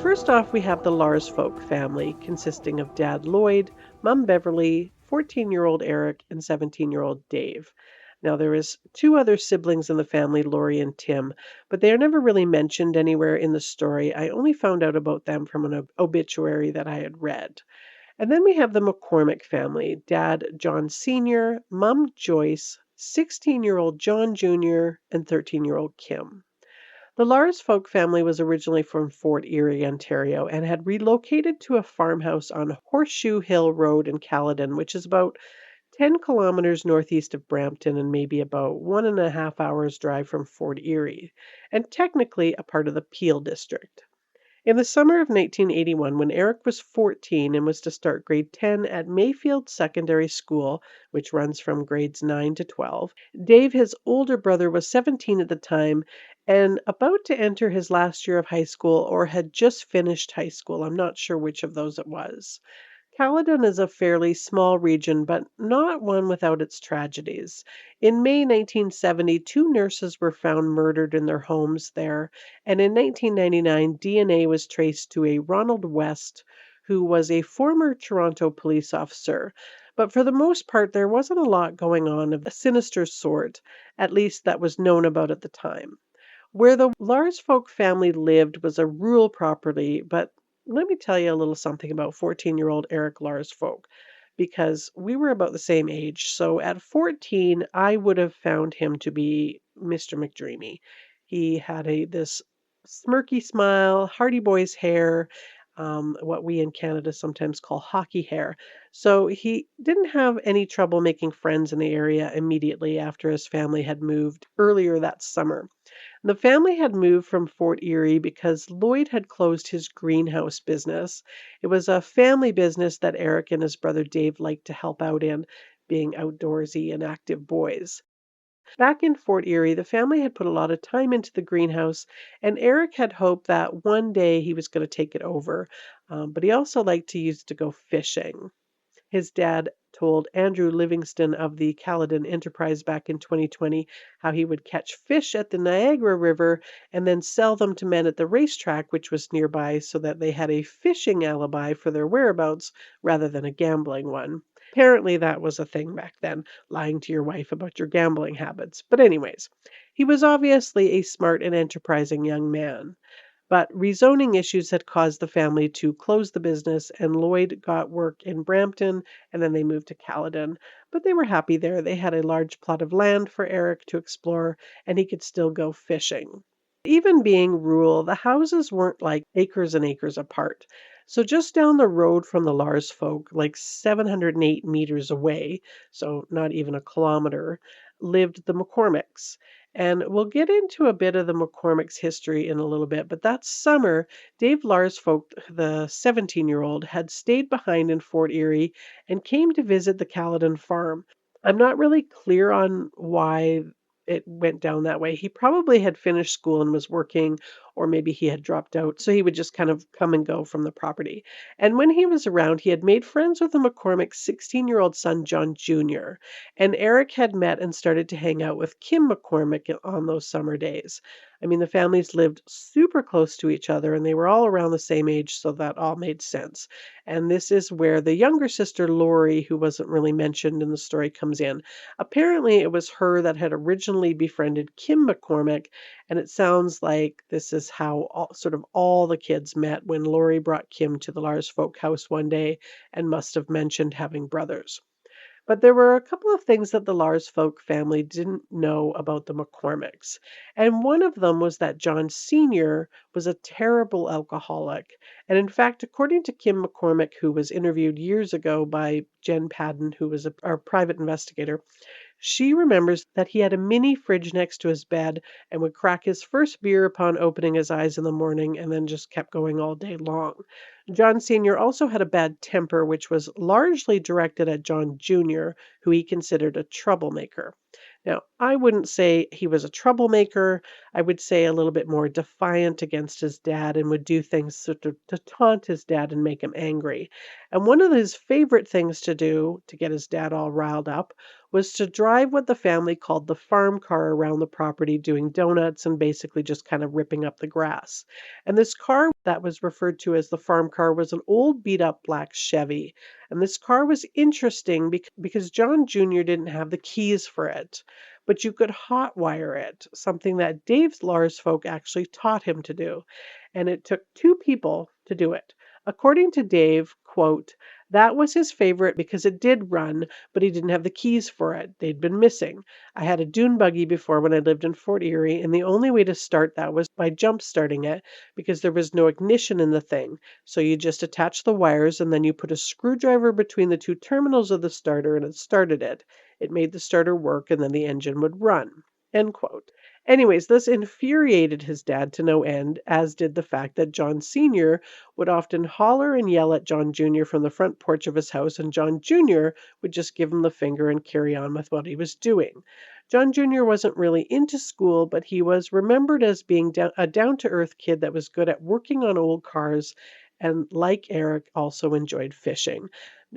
First off, we have the Larsfolk family, consisting of Dad Lloyd, Mum Beverly, 14-year-old Eric, and 17-year-old Dave. Now, there is two other siblings in the family, Lori and Tim, but they are never really mentioned anywhere in the story. I only found out about them from an obituary that I had read. And then we have the McCormick family, Dad John Sr., Mum Joyce, 16-year-old John Jr., and 13-year-old Kim. The Larsfolk family was originally from Fort Erie, Ontario, and had relocated to a farmhouse on Horseshoe Hill Road in Caledon, which is about 10 kilometers northeast of Brampton and maybe about 1.5 hours drive from Fort Erie, and technically a part of the Peel district. In the summer of 1981, when Eric was 14 and was to start grade 10 at Mayfield Secondary School, which runs from grades 9 to 12, Dave, his older brother, was 17 at the time and about to enter his last year of high school or had just finished high school. I'm not sure which of those it was. Caledon is a fairly small region, but not one without its tragedies. In May 1970, two nurses were found murdered in their homes there, and in 1999, DNA was traced to a Ronald West, who was a former Toronto police officer. But for the most part, there wasn't a lot going on of a sinister sort, at least that was known about at the time. Where the Larsfolk family lived was a rural property, but let me tell you a little something about 14-year-old Eric Larsfolk, because we were about the same age. So at 14, I would have found him to be Mr. McDreamy. He had this smirky smile, Hardy Boy's hair, what we in Canada sometimes call hockey hair. So he didn't have any trouble making friends in the area immediately after his family had moved earlier that summer. The family had moved from Fort Erie because Lloyd had closed his greenhouse business. It was a family business that Eric and his brother Dave liked to help out in, being outdoorsy and active boys. Back in Fort Erie, the family had put a lot of time into the greenhouse, and Eric had hoped that one day he was going to take it over. But he also liked to use it to go fishing. His dad told Andrew Livingston of the Caledon Enterprise back in 2020 how he would catch fish at the Niagara River and then sell them to men at the racetrack, which was nearby, so that they had a fishing alibi for their whereabouts rather than a gambling one. Apparently, that was a thing back then, lying to your wife about your gambling habits. But, anyways, he was obviously a smart and enterprising young man. But rezoning issues had caused the family to close the business, and Lloyd got work in Brampton, and then they moved to Caledon. But they were happy there. They had a large plot of land for Eric to explore, and he could still go fishing. Even being rural, the houses weren't like acres and acres apart. So just down the road from the Lars folk, like 708 meters away, so not even a kilometer, lived the McCormicks. And we'll get into a bit of the McCormick's history in a little bit, but that summer, Dave Larsfolk, the 17-year-old, had stayed behind in Fort Erie and came to visit the Caledon farm. I'm not really clear on why it went down that way. He probably had finished school and was working, or maybe he had dropped out, so he would just kind of come and go from the property. And when he was around, he had made friends with the McCormick's 16-year-old son, John Jr., and Eric had met and started to hang out with Kim McCormick on those summer days. I mean, the families lived super close to each other and they were all around the same age, so that all made sense. And this is where the younger sister, Lori, who wasn't really mentioned in the story, comes in. Apparently, it was her that had originally befriended Kim McCormick, and it sounds like this is how sort of all the kids met when Lori brought Kim to the Lars folk house one day and must have mentioned having brothers. But there were a couple of things that the Larsfolk family didn't know about the McCormicks. And one of them was that John Sr. was a terrible alcoholic. And in fact, according to Kim McCormick, who was interviewed years ago by Jen Padden, who was our private investigator, she remembers that he had a mini fridge next to his bed and would crack his first beer upon opening his eyes in the morning and then just kept going all day long. John Sr. also had a bad temper, which was largely directed at John Jr., who he considered a troublemaker. Now, I wouldn't say he was a troublemaker. I would say a little bit more defiant against his dad and would do things sort of to taunt his dad and make him angry. And one of his favorite things to do to get his dad all riled up was to drive what the family called the farm car around the property, doing donuts and basically just kind of ripping up the grass. And this car that was referred to as the farm car was an old beat up black Chevy. And this car was interesting because John Jr. didn't have the keys for it, but you could hotwire it, something that Dave Larsfolk actually taught him to do. And it took two people to do it. According to Dave, quote, that was his favorite because it did run, but he didn't have the keys for it. They'd been missing. I had a dune buggy before when I lived in Fort Erie, and the only way to start that was by jump starting it because there was no ignition in the thing. So you just attach the wires and then you put a screwdriver between the two terminals of the starter and it started it. It made the starter work and then the engine would run. End quote. Anyways, this infuriated his dad to no end, as did the fact that John Sr. would often holler and yell at John Jr. from the front porch of his house, and John Jr. would just give him the finger and carry on with what he was doing. John Jr. wasn't really into school, but he was remembered as being a down-to-earth kid that was good at working on old cars and, like Eric, also enjoyed fishing.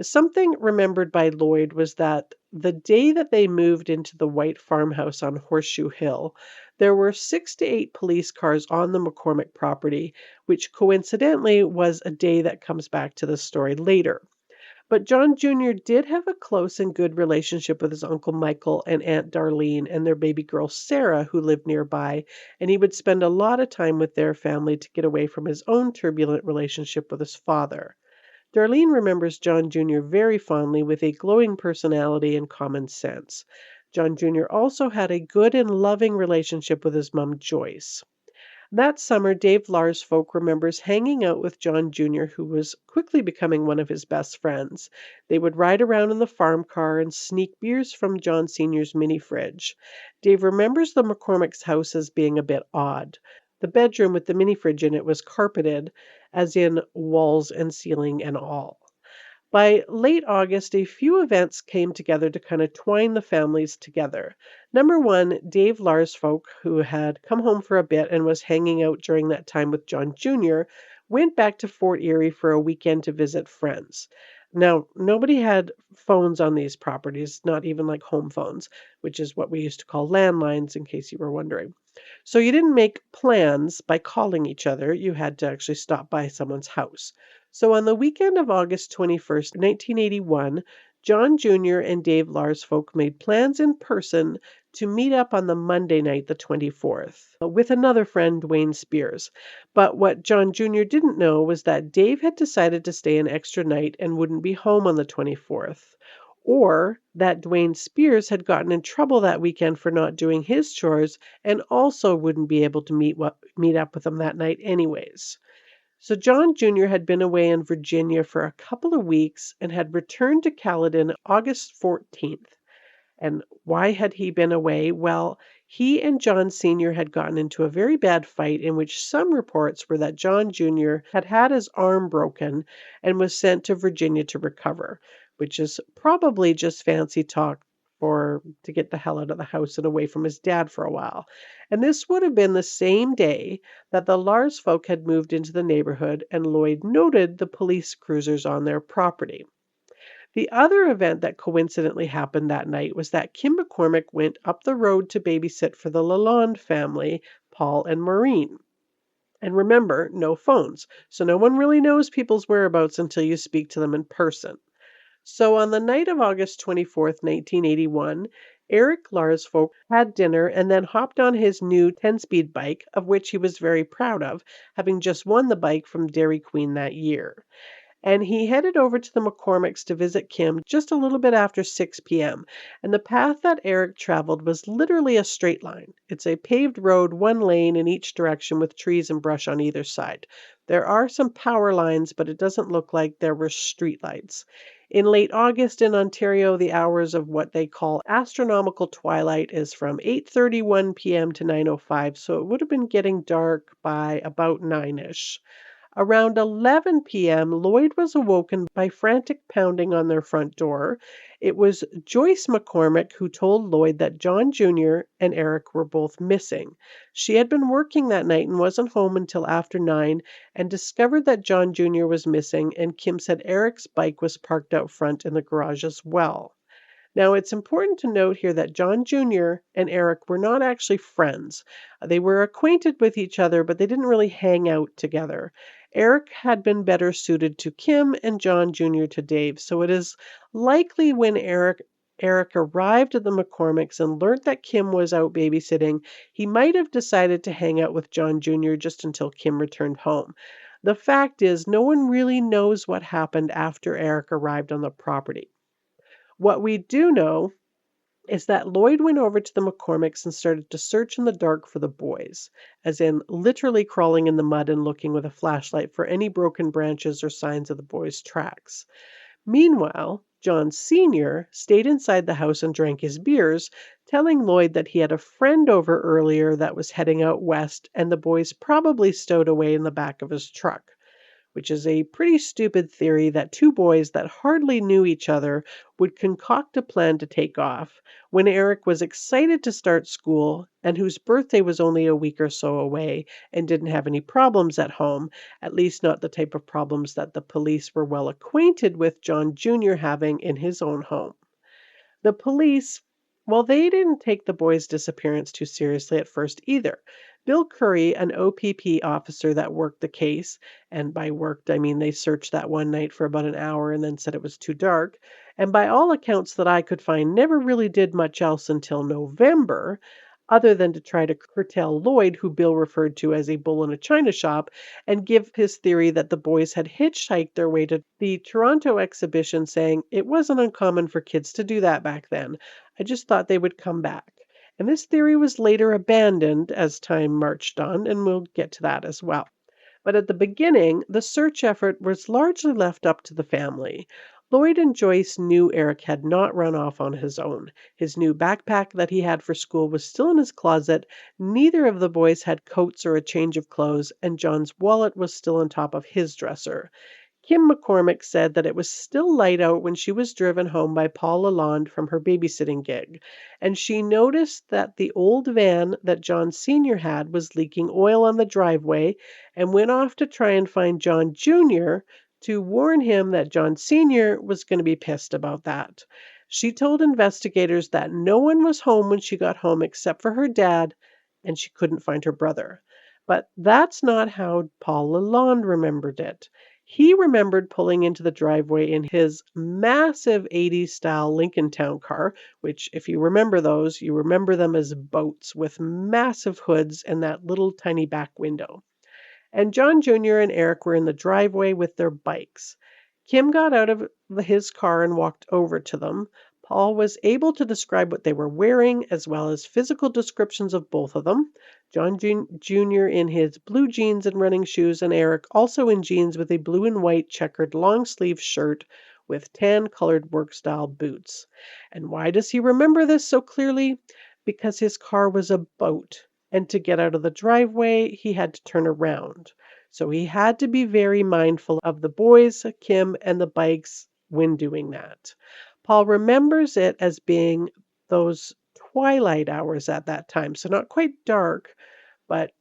Something remembered by Lloyd was that the day that they moved into the white farmhouse on Horseshoe Hill, there were 6 to 8 police cars on the McCormick property, which coincidentally was a day that comes back to the story later. But John Jr. did have a close and good relationship with his Uncle Michael and Aunt Darlene and their baby girl Sarah, who lived nearby, and he would spend a lot of time with their family to get away from his own turbulent relationship with his father. Darlene remembers John Jr. very fondly with a glowing personality and common sense. John Jr. also had a good and loving relationship with his mom, Joyce. That summer, Dave Larsfolk remembers hanging out with John Jr., who was quickly becoming one of his best friends. They would ride around in the farm car and sneak beers from John Sr.'s mini fridge. Dave remembers the McCormick's house as being a bit odd. The bedroom with the mini fridge in it was carpeted, as in walls and ceiling and all. By late August, a few events came together to kind of twine the families together. Number one, Dave Larsfolk, who had come home for a bit and was hanging out during that time with John Jr., went back to Fort Erie for a weekend to visit friends. Now, nobody had phones on these properties, not even like home phones, which is what we used to call landlines, in case you were wondering. So you didn't make plans by calling each other. You had to actually stop by someone's house. So on the weekend of August 21st, 1981, John Jr. and Dave Larsfolk made plans in person to meet up on the Monday night, the 24th, with another friend, Dwayne Spears. But what John Jr. didn't know was that Dave had decided to stay an extra night and wouldn't be home on the 24th. Or that Dwayne Spears had gotten in trouble that weekend for not doing his chores and also wouldn't be able to meet up with him that night anyways. So John Jr. had been away in Virginia for a couple of weeks and had returned to Caledon August 14th. And why had he been away? Well, he and John Sr. had gotten into a very bad fight in which some reports were that John Jr. had had his arm broken and was sent to Virginia to recover, which is probably just fancy talk to get the hell out of the house and away from his dad for a while. And this would have been the same day that the Larsfolk had moved into the neighborhood and Lloyd noted the police cruisers on their property. The other event that coincidentally happened that night was that Kim McCormick went up the road to babysit for the Lalonde family, Paul and Maureen. And remember, no phones, so no one really knows people's whereabouts until you speak to them in person. So on the night of August 24th, 1981, Eric Larsfolk had dinner and then hopped on his new 10-speed bike, of which he was very proud of, having just won the bike from Dairy Queen that year. And he headed over to the McCormicks to visit Kim just a little bit after 6 p.m. And the path that Eric traveled was literally a straight line. It's a paved road, one lane in each direction with trees and brush on either side. There are some power lines, but it doesn't look like there were street lights. In late August in Ontario, the hours of what they call astronomical twilight is from 8:31 p.m. to 9:05, so it would have been getting dark by about 9-ish. Around 11 p.m., Lloyd was awoken by frantic pounding on their front door. It was Joyce McCormick who told Lloyd that John Jr. and Eric were both missing. She had been working that night and wasn't home until after 9 and discovered that John Jr. was missing, and Kim said Eric's bike was parked out front in the garage as well. Now, it's important to note here that John Jr. and Eric were not actually friends. They were acquainted with each other, but they didn't really hang out together. Eric had been better suited to Kim and John Jr. to Dave, so it is likely when Eric arrived at the McCormicks and learned that Kim was out babysitting, he might have decided to hang out with John Jr. just until Kim returned home. The fact is, no one really knows what happened after Eric arrived on the property. What we do know is that Lloyd went over to the McCormicks and started to search in the dark for the boys, as in literally crawling in the mud and looking with a flashlight for any broken branches or signs of the boys' tracks. Meanwhile, John Sr. stayed inside the house and drank his beers, telling Lloyd that he had a friend over earlier that was heading out west and the boys probably stowed away in the back of his truck, which is a pretty stupid theory that two boys that hardly knew each other would concoct a plan to take off when Eric was excited to start school and whose birthday was only a week or so away and didn't have any problems at home, at least not the type of problems that the police were well acquainted with John Jr. having in his own home. The police, well, they didn't take the boy's disappearance too seriously at first either. Bill Curry, an OPP officer that worked the case, and by worked I mean they searched that one night for about an hour and then said it was too dark, and by all accounts that I could find never really did much else until November, other than to try to curtail Lloyd, who Bill referred to as a bull in a china shop, and give his theory that the boys had hitchhiked their way to the Toronto exhibition, saying it wasn't uncommon for kids to do that back then. I just thought they would come back. And this theory was later abandoned as time marched on, and we'll get to that as well. But at the beginning, the search effort was largely left up to the family. Lloyd and Joyce knew Eric had not run off on his own. His new backpack that he had for school was still in his closet. Neither of the boys had coats or a change of clothes, and John's wallet was still on top of his dresser. Kim McCormick said that it was still light out when she was driven home by Paul Lalonde from her babysitting gig, and she noticed that the old van that John Sr. had was leaking oil on the driveway and went off to try and find John Jr. to warn him that John Sr. was going to be pissed about that. She told investigators that no one was home when she got home except for her dad, and she couldn't find her brother. But that's not how Paul Lalonde remembered it. He remembered pulling into the driveway in his massive 80s style Lincoln Town car, which, if you remember those, you remember them as boats with massive hoods and that little tiny back window. And John Jr. and Eric were in the driveway with their bikes. Kim got out of his car and walked over to them. Paul was able to describe what they were wearing, as well as physical descriptions of both of them. John Jr. in his blue jeans and running shoes, and Eric also in jeans with a blue and white checkered long sleeve shirt with tan colored work style boots. And why does he remember this so clearly? Because his car was a boat, and to get out of the driveway, he had to turn around. So he had to be very mindful of the boys, Kim, and the bikes when doing that. Paul remembers it as being those twilight hours at that time. So not quite dark, but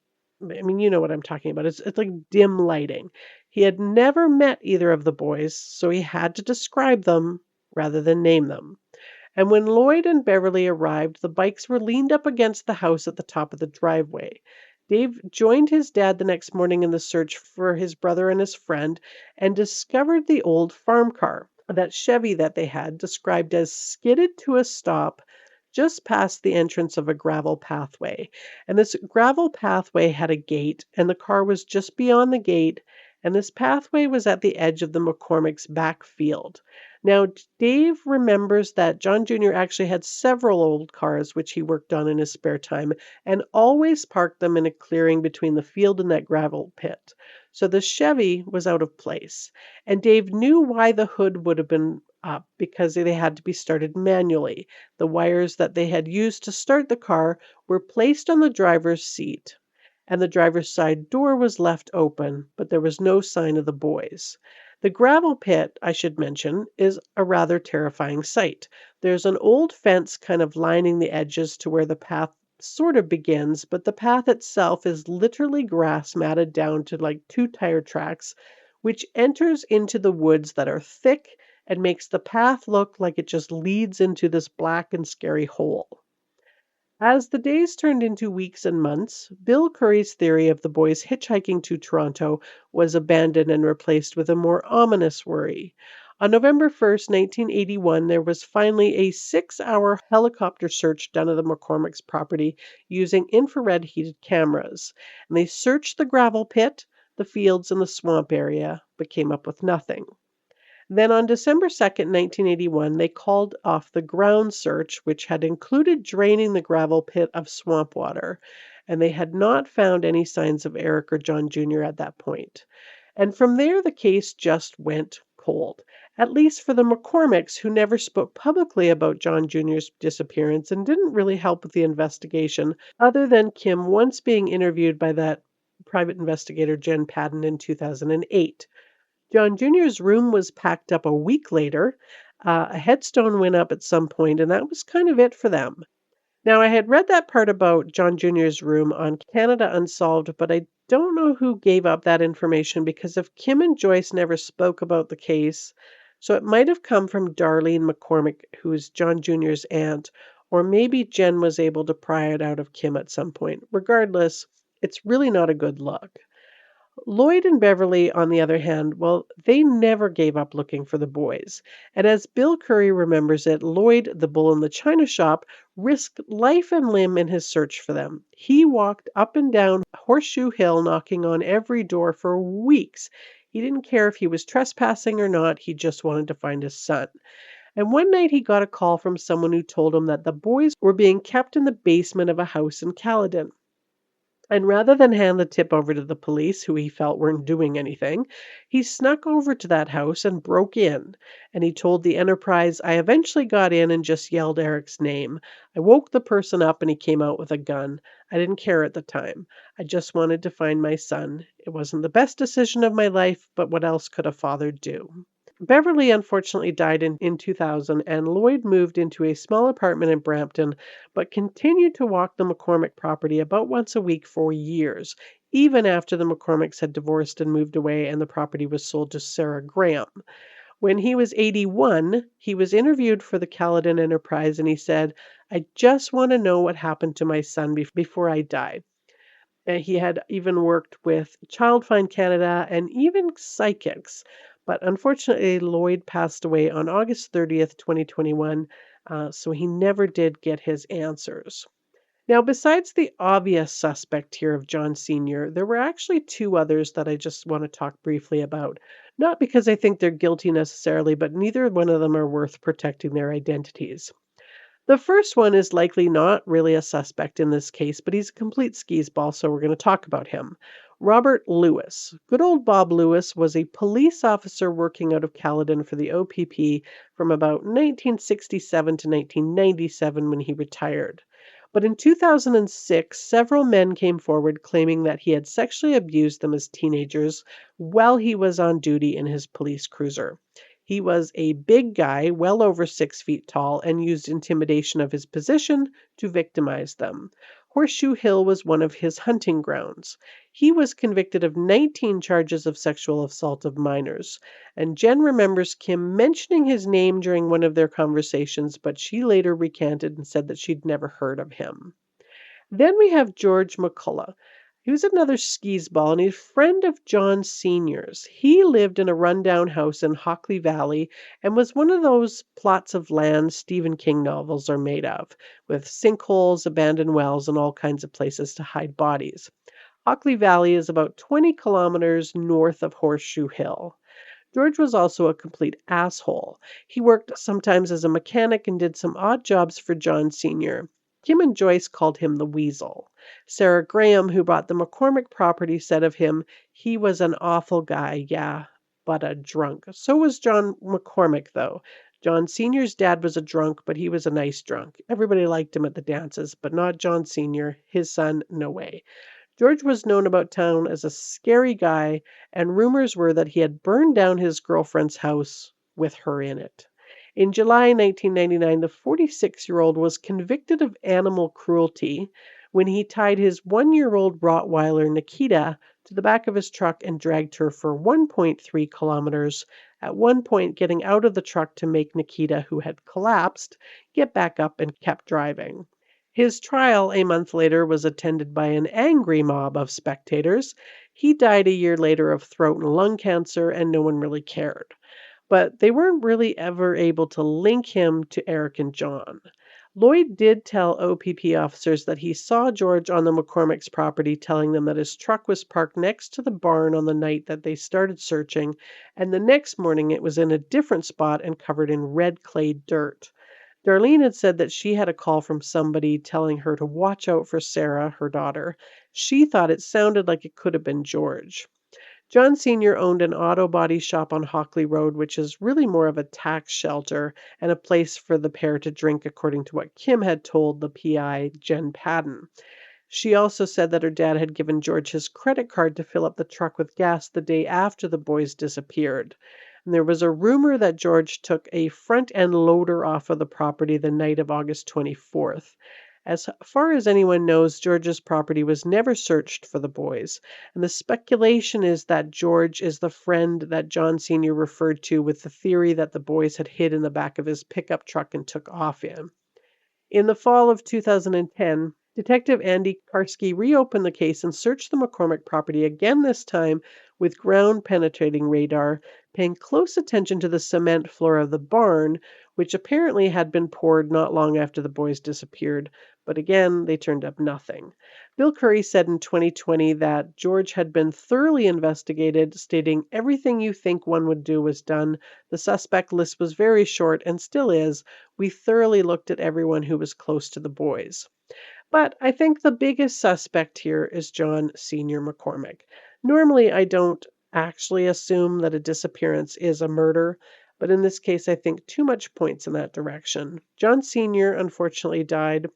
I mean, you know what I'm talking about. It's like dim lighting. He had never met either of the boys, so he had to describe them rather than name them. And when Lloyd and Beverly arrived, the bikes were leaned up against the house at the top of the driveway. Dave joined his dad the next morning in the search for his brother and his friend and discovered the old farm car, that Chevy that they had, described as skidded to a stop just past the entrance of a gravel pathway. And this gravel pathway had a gate, and the car was just beyond the gate, and this pathway was at the edge of the McCormick's back field. Now, Dave remembers that John Jr. actually had several old cars which he worked on in his spare time and always parked them in a clearing between the field and that gravel pit. So the Chevy was out of place. And Dave knew why the hood would have been up, because they had to be started manually. The wires that they had used to start the car were placed on the driver's seat, and the driver's side door was left open, but there was no sign of the boys. The gravel pit, I should mention, is a rather terrifying sight. There's an old fence kind of lining the edges to where the path sort of begins, but the path itself is literally grass matted down to like two tire tracks, which enters into the woods that are thick and makes the path look like it just leads into this black and scary hole. As the days turned into weeks and months, Bill Curry's theory of the boys hitchhiking to Toronto was abandoned and replaced with a more ominous worry. On November 1st, 1981, there was finally a 6-hour helicopter search done of the McCormick's property using infrared heated cameras. And they searched the gravel pit, the fields, and the swamp area, but came up with nothing. Then on December 2nd, 1981, they called off the ground search, which had included draining the gravel pit of swamp water, and they had not found any signs of Eric or John Jr. at that point. And from there, the case just went cold, at least for the McCormicks, who never spoke publicly about John Jr.'s disappearance and didn't really help with the investigation, other than Kim once being interviewed by that private investigator Jen Padden in 2008. John Jr.'s room was packed up a week later. A headstone went up at some point, and that was kind of it for them. Now, I had read that part about John Jr.'s room on Canada Unsolved, but I don't know who gave up that information because if Kim and Joyce never spoke about the case, so it might have come from Darlene McCormick, who is John Jr.'s aunt, or maybe Jen was able to pry it out of Kim at some point. Regardless, it's really not a good look. Lloyd and Beverly, on the other hand, well, they never gave up looking for the boys. And as Bill Curry remembers it, Lloyd, the bull in the china shop, risked life and limb in his search for them. He walked up and down Horseshoe Hill, knocking on every door for weeks. He didn't care if he was trespassing or not, he just wanted to find his son. And one night he got a call from someone who told him that the boys were being kept in the basement of a house in Caledon. And rather than hand the tip over to the police, who he felt weren't doing anything, he snuck over to that house and broke in. And he told the Enterprise, "I eventually got in and just yelled Eric's name. I woke the person up and he came out with a gun. I didn't care at the time. I just wanted to find my son. It wasn't the best decision of my life, but what else could a father do?" Beverly unfortunately died in 2000, and Lloyd moved into a small apartment in Brampton, but continued to walk the McCormick property about once a week for years, even after the McCormicks had divorced and moved away and the property was sold to Sarah Graham. When he was 81, he was interviewed for the Caledon Enterprise, and he said, "I just want to know what happened to my son before I die." And he had even worked with Child Find Canada and even psychics. But unfortunately, Lloyd passed away on August 30th, 2021, so he never did get his answers. Now, besides the obvious suspect here of John Sr., there were actually two others that I just want to talk briefly about. Not because I think they're guilty necessarily, but neither one of them are worth protecting their identities. The first one is likely not really a suspect in this case, but he's a complete skee-ball, so we're going to talk about him. Robert Lewis. Good old Bob Lewis was a police officer working out of Caledon for the OPP from about 1967 to 1997 when he retired. But in 2006, several men came forward claiming that he had sexually abused them as teenagers while he was on duty in his police cruiser. He was a big guy, well over 6 feet tall, and used intimidation of his position to victimize them. Horseshoe Hill was one of his hunting grounds. He was convicted of 19 charges of sexual assault of minors. And Jen remembers Kim mentioning his name during one of their conversations, but she later recanted and said that she'd never heard of him. Then we have George McCullough. He was another skee-ball and he's a friend of John Sr.'s. He lived in a rundown house in Hockley Valley and was one of those plots of land Stephen King novels are made of, with sinkholes, abandoned wells, and all kinds of places to hide bodies. Hockley Valley is about 20 kilometers north of Horseshoe Hill. George was also a complete asshole. He worked sometimes as a mechanic and did some odd jobs for John Sr. Kim and Joyce called him the Weasel. Sarah Graham, who bought the McCormick property, said of him, "He was an awful guy, yeah, but a drunk." So was John McCormick, though. John Sr.'s dad was a drunk, but he was a nice drunk. Everybody liked him at the dances, but not John Sr., his son, no way. George was known about town as a scary guy, and rumors were that he had burned down his girlfriend's house with her in it. In July 1999, the 46-year-old was convicted of animal cruelty when he tied his 1-year-old Rottweiler Nikita to the back of his truck and dragged her for 1.3 kilometers at one point getting out of the truck to make Nikita, who had collapsed, get back up and kept driving. His trial a month later was attended by an angry mob of spectators. He died a year later of throat and lung cancer, and no one really cared. But they weren't really ever able to link him to Eric and John. Lloyd did tell OPP officers that he saw George on the McCormick's property, telling them that his truck was parked next to the barn on the night that they started searching, and the next morning it was in a different spot and covered in red clay dirt. Darlene had said that she had a call from somebody telling her to watch out for Sarah, her daughter. She thought it sounded like it could have been George. John Sr. owned an auto body shop on Hockley Road, which is really more of a tax shelter and a place for the pair to drink, according to what Kim had told the PI, Jen Padden. She also said that her dad had given George his credit card to fill up the truck with gas the day after the boys disappeared. And there was a rumor that George took a front end loader off of the property the night of August 24th. As far as anyone knows, George's property was never searched for the boys, and the speculation is that George is the friend that John Sr. referred to with the theory that the boys had hid in the back of his pickup truck and took off in. In the fall of 2010, Detective Andy Karski reopened the case and searched the McCormick property again, this time with ground penetrating radar, paying close attention to the cement floor of the barn, which apparently had been poured not long after the boys disappeared. But again, they turned up nothing. Bill Curry said in 2020 that George had been thoroughly investigated, stating everything you think one would do was done. The suspect list was very short and still is. We thoroughly looked at everyone who was close to the boys. But I think the biggest suspect here is John Sr. McCormick. Normally, I don't actually assume that a disappearance is a murder, but in this case, I think too much points in that direction. John Sr. unfortunately died,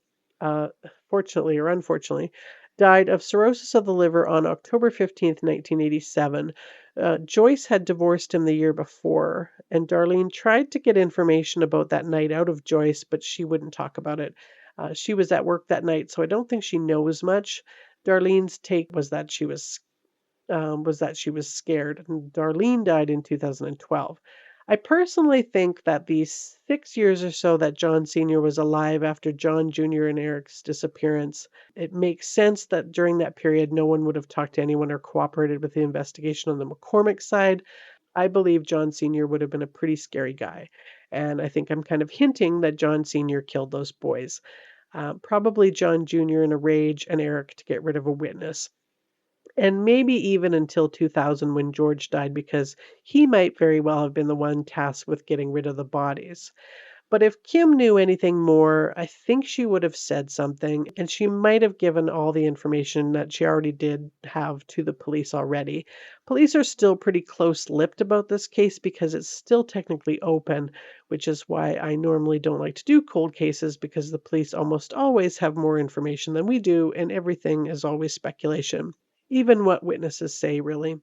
fortunately or unfortunately, died of cirrhosis of the liver on October 15th, 1987. Joyce had divorced him the year before, and Darlene tried to get information about that night out of Joyce, but she wouldn't talk about it. She was at work that night, so I don't think she knows much. Darlene's take was that she was scared, and Darlene died in 2012. I personally think that the 6 years or so that John Sr. was alive after John Jr. and Eric's disappearance, it makes sense that during that period no one would have talked to anyone or cooperated with the investigation on the McCormick side. I believe John Sr. would have been a pretty scary guy, and I think I'm kind of hinting that John Sr. killed those boys. Probably John Jr. in a rage and Eric to get rid of a witness. And maybe even until 2000 when George died, because he might very well have been the one tasked with getting rid of the bodies. But if Kim knew anything more, I think she would have said something, and she might have given all the information that she already did have to the police already. Police are still pretty close-lipped about this case because it's still technically open, which is why I normally don't like to do cold cases, because the police almost always have more information than we do, and everything is always speculation. Even what witnesses say, really.